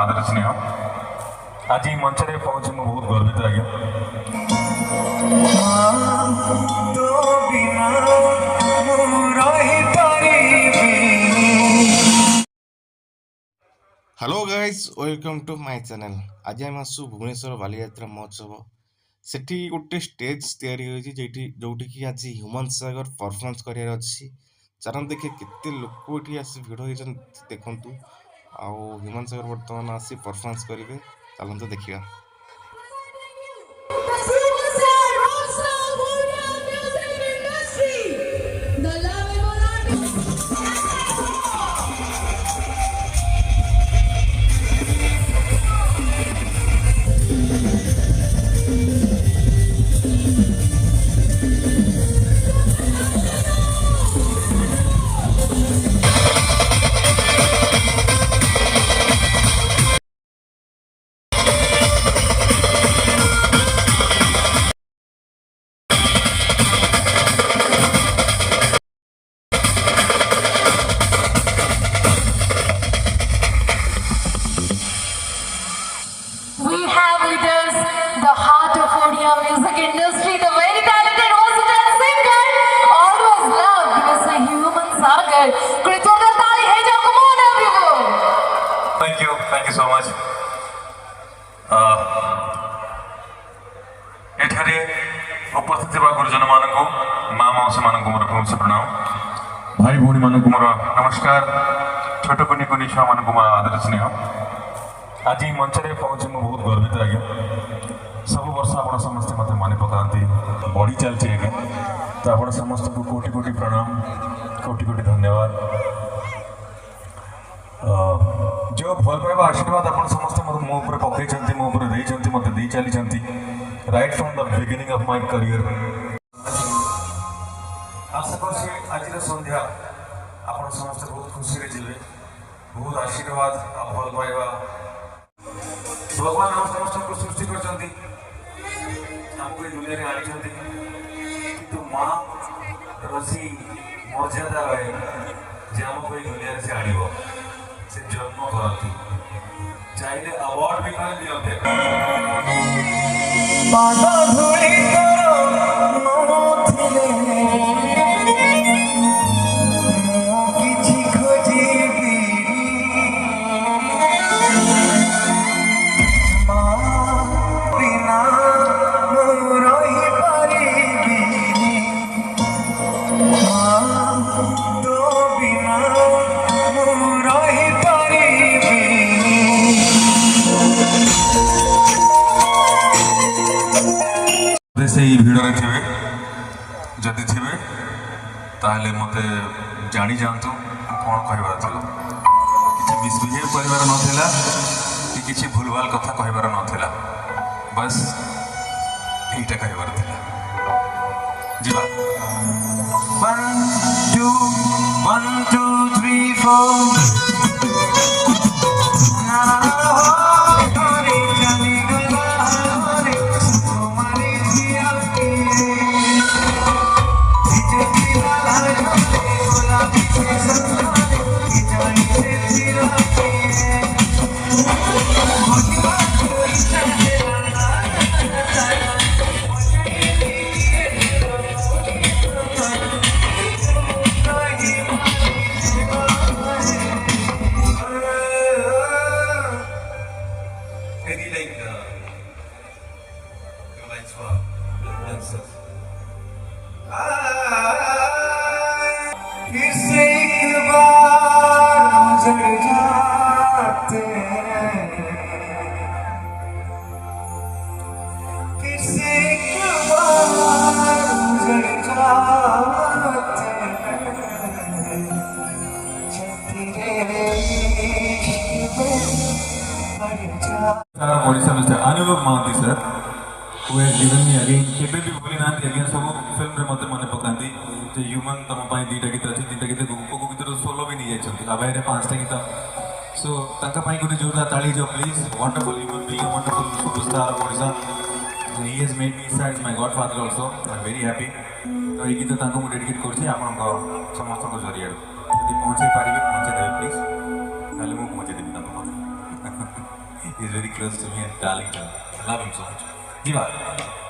आदर स्नेह आज मंच में पहुंचे मैं बहुत गर्वित आज्ञा। Hello guys welcome to my channel. आज आम आसु भुवनेश्वर बालीयात्रा महोत्सव सेठी गोटे स्टेज तैयारी होती जोटी कि आज ह्यूमन सागर परफॉर्मेंस करार अच्छी चरण देखिए केते लोक ये आसी भिड़ होती देखु आउ ह्यूमन सागर बर्तमान आसी परफॉर्मेंस करेंगे चलते देखा। The heart of Odia music industry, the very talented versatile singer, always loved Mr. Human Sagar. Cuttack Baliyatra, come on everyone. Thank you so much. एठारे उपस्थित थिबा गुरुजन मानकु माँ मौसी मानकु मोर प्रणाम प्रणाम भाई भौणी मानकु मोर नमस्कार छोट कुनी कुनी छुआ मानकु मोर आदर स्नेह आज मंच में पहुंचे मैं बहुत गर्वित आज्ञा। सब वर्ष आप समस्ते मत मन पकाती बढ़ी चलती आज्ञा तो आप समस्त को कोटि कोटि प्रणाम कोटि कोटि धन्यवाद। जो भल पाइबा आशीर्वाद आप समस्ते मो ऊपर पकई मो ऊपर मत दे चली right from the beginning of my career. आशा कर आज संध्या आप समस्ते बहुत खुशी रे जीवे बहुत आशीर्वाद भल पाइबा भगवान हम समस्त को सृष्टि करछंती हमको दुनिया रे आनिछंती किंतु मां रसी मर्यादा रहे जे हमको दुनिया रे से आनिबो से जन्म करती चाहे अवार्ड भी कर दियते बाधा धूली करो नथिले मो किछि खोजिबी से भिड़ थे जदि थे ताहले मत जानी जातु कौन कहबार था कि मिसबिहेव करार नाला कि किसी भूलभाल कथा कहबार नाला बस यहीटा कहबार था जीवा 1 2 3 4 Odisha Mr. Anubhav Mahanti sir, who has given me again, केबे भी बोली ना again सब फिल्म रे मते मने पकांती जे ह्यूमन तम पाई दीटा गीत अछि तीनटा गीत को गीत सोलो भी नहीं जाय छथि आबे रे पांचटा गीत सो ताका पाई गुटे जोरदार ताली जो please wonderful human being wonderful superstar of Odisha he has made me as my godfather also I am very happy तो ये गीत ताको मु डेडिकेट करछि आपन समस्त को जरिया यदि पहुंचे पारिबे पहुंचे देबे प्लीज नाले मु पहुंचे देबी ताको He's very close to me and talented. I love him so much. Jiva.